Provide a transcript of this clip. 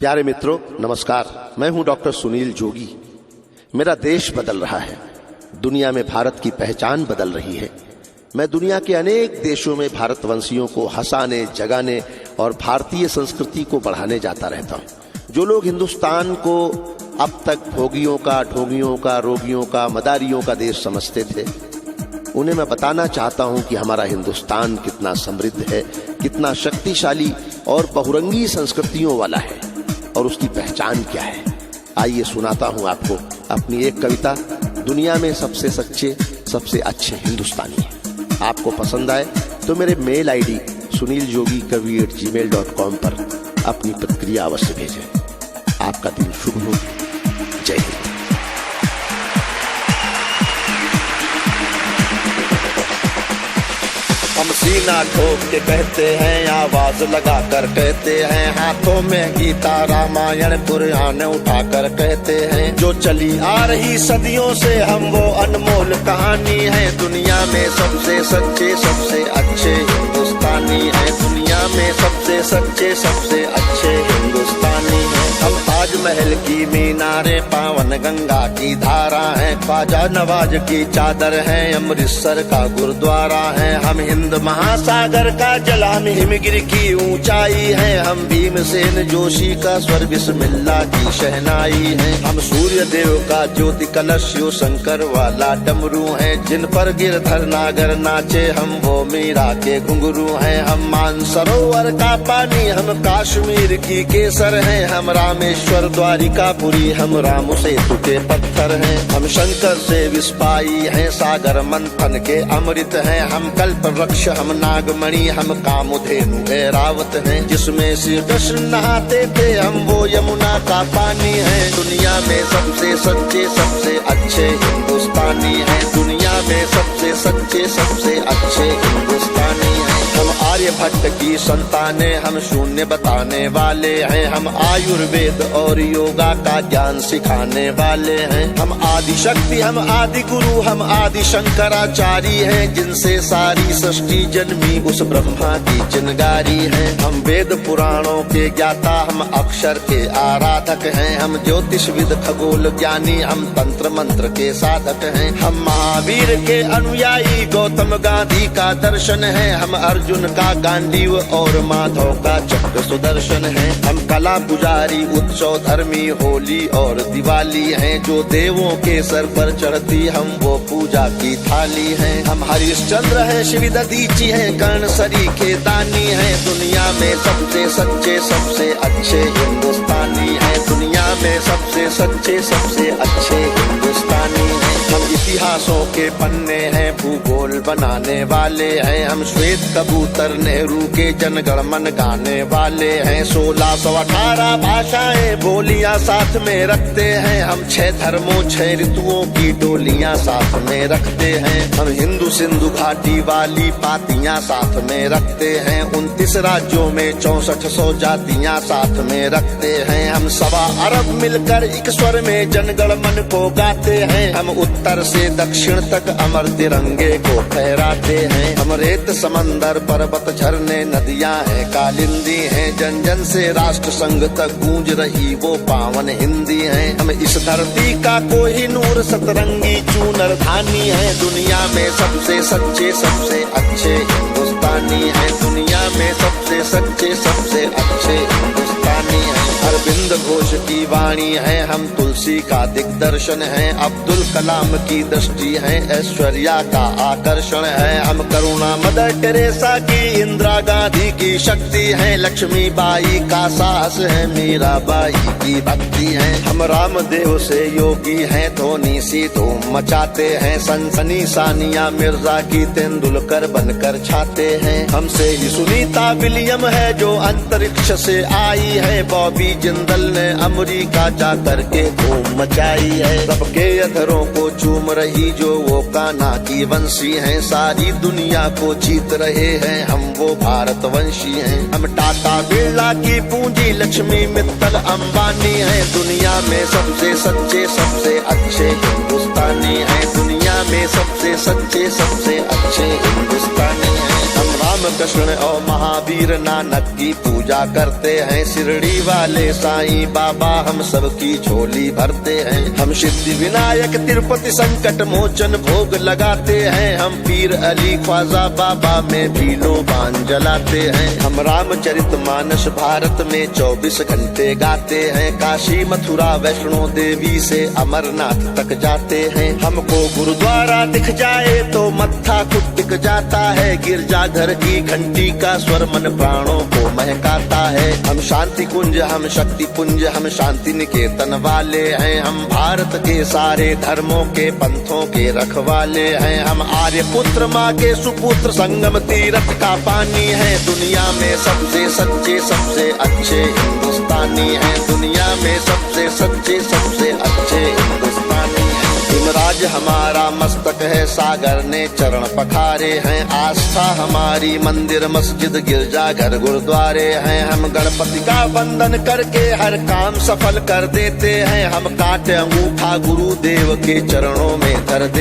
प्यारे मित्रों, नमस्कार। मैं हूं डॉक्टर सुनील जोगी। मेरा देश बदल रहा है, दुनिया में भारत की पहचान बदल रही है। मैं दुनिया के अनेक देशों में भारतवंशियों को हंसाने, जगाने और भारतीय संस्कृति को बढ़ाने जाता रहता हूं। जो लोग हिंदुस्तान को अब तक भोगियों का, ढोंगियों का, रोगियों का, मदारियों का देश समझते थे, उन्हें मैं बताना चाहता हूं कि हमारा हिंदुस्तान कितना समृद्ध है, कितना शक्तिशाली और बहुरंगी संस्कृतियों वाला है और उसकी पहचान क्या है। आइए सुनाता हूं आपको अपनी एक कविता, दुनिया में सबसे सच्चे, सबसे अच्छे हिंदुस्तानी। आपको पसंद आए तो मेरे मेल आईडी suniljogi@gmail.com पर अपनी प्रतिक्रिया अवश्य भेजें। आपका दिन शुभ हो। जय हिंद। हम सीना ठोक के कहते हैं, आवाज लगा कर कहते हैं, हाथों में गीता रामायण कुरान उठाकर कहते हैं, जो चली आ रही सदियों से हम वो अनमोल कहानी है। दुनिया में सबसे सच्चे, सबसे अच्छे हिंदुस्तानी है। दुनिया में सबसे सच्चे, सबसे अच्छे हिंदुस्तानी है। हम ताजमहल की मीनारें, पावन गंगा की धारा है, ख्वाजा नवाज की चादर है, अमृतसर का गुरुद्वारा है। हम हिंद महासागर का जल, हम हिमगिरी की ऊंचाई है, हम भीमसेन जोशी का स्वर, बिस्मिल्लाह की शहनाई है। हम सूर्य देव का ज्योति कलश, शिव शंकर वाला डमरू है, जिन पर गिरधर नागर नाचे, हम वो मीरा के घुंघरू हैं। हम मानसरोवर का पानी, हम कश्मीर की केसर हैं, हम रामेश्वर द्वारिकापुरी, हम राम सेतु के पत्थर हैं। हम शंकर से विस्पाई हैं, सागर मंथन के अमृत हैं, हम कल्प वृक्ष, हम नागमणि, हम कामधेनु ऐरावत हैं, जिसमें श्री कृष्ण नहाते थे, हम वो यमुना का पानी है। दुनिया में सबसे सच्चे, सबसे अच्छे हिंदुस्तानी हैं। दुनिया में सबसे सच्चे, सबसे अच्छे हिंदुस्तानी हैं। हम आर्यभट्ट की संतानें, हम शून्य बताने वाले हैं, हम आयुर्वेद और योगा का ज्ञान सिखाने वाले हैं। हम आदि शक्ति, हम आदि गुरु, हम आदि शंकराचार्य हैं, जिनसे सारी सृष्टि जन्मी, उस ब्रह्मा की चिनगारी है। हम वेद पुराणों के ज्ञाता, हम अक्षर के आराधक हैं, हम ज्योतिषविद, खगोल ज्ञानी, हम तंत्र मंत्र के साधक हैं। हम महावीर के अनुयायी, गौतम गांधी का दर्शन है, हम अर्जुन का गांडीव और माधव का चक्र सुदर्शन है। हम कला पुजारी, उत्सव धर्मी, होली और दिवाली हैं, जो देवों के सर पर चढ़ती, हम वो पूजा की थाली हैं। हम हरिश्चंद्र हैं, शिव दधीची हैं, कर्ण सरी के दानी हैं। दुनिया में सबसे सच्चे, सबसे अच्छे हिंदुस्तानी हैं। दुनिया में सबसे सच्चे, सबसे अच्छे हिंदुस्तानी हैं। हम इतिहासों के पन्ने हैं, भूगोल बनाने वाले हैं, हम श्वेत कबूतर, नेहरू के जनगण मन गाने वाले हैं। 1618 भाषाएं, बोलियां साथ में रखते हैं, हम 6 धर्मों, 6 ऋतुओं की डोलियां साथ में रखते हैं। हम हिंदू सिंधु घाटी वाली पातियां साथ में रखते हैं, 29 राज्यों में 6400 जातियां साथ में रखते हैं। हम 1.25 अरब मिलकर एक स्वर में जनगण मन को गाते हैं, हम उत्तर से दक्षिण तक अमर तिरंगे को फहराते हैं। हम रेत समंदर, पर्वत, झरने, नदियां हैं, कालिंदी हैं, जन जन से राष्ट्र संघ तक गूंज रही वो पावन हिंदी है। हम इस धरती का कोई नूर, सतरंगी चूनर धानी है। दुनिया में सबसे सच्चे, सबसे अच्छे हिंदुस्तानी है। दुनिया में सबसे सच्चे, सबसे अच्छे हिंदुस्तानी है। अरविंद घोष की वाणी है, हम तुलसी का दिग्दर्शन है, अब्दुल कलाम की दृष्टि है, ऐश्वर्या का आकर्षण है। हम करुणा मदर टेरेसा की, इंदिरा गांधी की शक्ति है, लक्ष्मीबाई का साहस है, मीराबाई की भक्ति है। हम रामदेव से योगी हैं, धोनी सी धूम मचाते हैं, सनसनी सानिया मिर्जा की तेंदुलकर बनकर छाते हैं। हमसे ही सुनीता विलियम है, जो अंतरिक्ष से आई है, बॉबी जिंदल ने अमेरिका जा करके धूम मचाई है। सबके अधरों को चूम रही जो वो कान्हा की वंशी हैं, सारी दुनिया को जीत रहे हैं, हम वो भारतवंशी हैं। हम टाटा बिरला की पूंजी, लक्ष्मी मित्तल अंबानी हैं। दुनिया में सबसे सच्चे, सबसे अच्छे हिंदुस्तानी हैं। दुनिया में सबसे सच्चे, सबसे अच्छे हिंदुस्तानी हैं। हम राम कृष्ण और महावीर नानक की पूजा करते हैं। शिरडी वाले साईं बाबा हम सबकी झोली भरते हैं। हम सिद्धि विनायक तिरुपति संकट मोचन भोग लगाते हैं। हम पीर अली ख्वाजा बाबा में भी लोबान जलाते हैं। हम रामचरित मानस भारत में 24 घंटे गाते हैं। काशी मथुरा वैष्णो देवी से अमरनाथ तक जाते हैं। हमको गुरुद्वारा दिख जाए तो मत्था कुटिक जाता है। गिरजाघर की घंटी का स्वर मन प्राणों को महकाता है। हम शांति कुंज हम शक्ति पुंज हम शांति निकेतन वाले हैं। हम भारत के सारे धर्मों के पंथों के रखवाले हैं। हम आर्य पुत्र माँ के सुपुत्र संगम तीर्थ का पानी है। दुनिया में सबसे सच्चे सबसे अच्छे हिंदुस्तानी हैं। दुनिया में सबसे सच्चे सबसे अच्छे हिंदुस्तानी हैं। हिमराज हमारा मस्तक है, सागर ने चरण पखारे हैं। आस्था हमारी मंदिर मस्जिद गिरजा घर गुरुद्वारे हैं। हम गणपति का वंदन करके हर काम सफल कर देते हैं। हम काटे अंगूठा गुरुदेव के चरणों में धर देते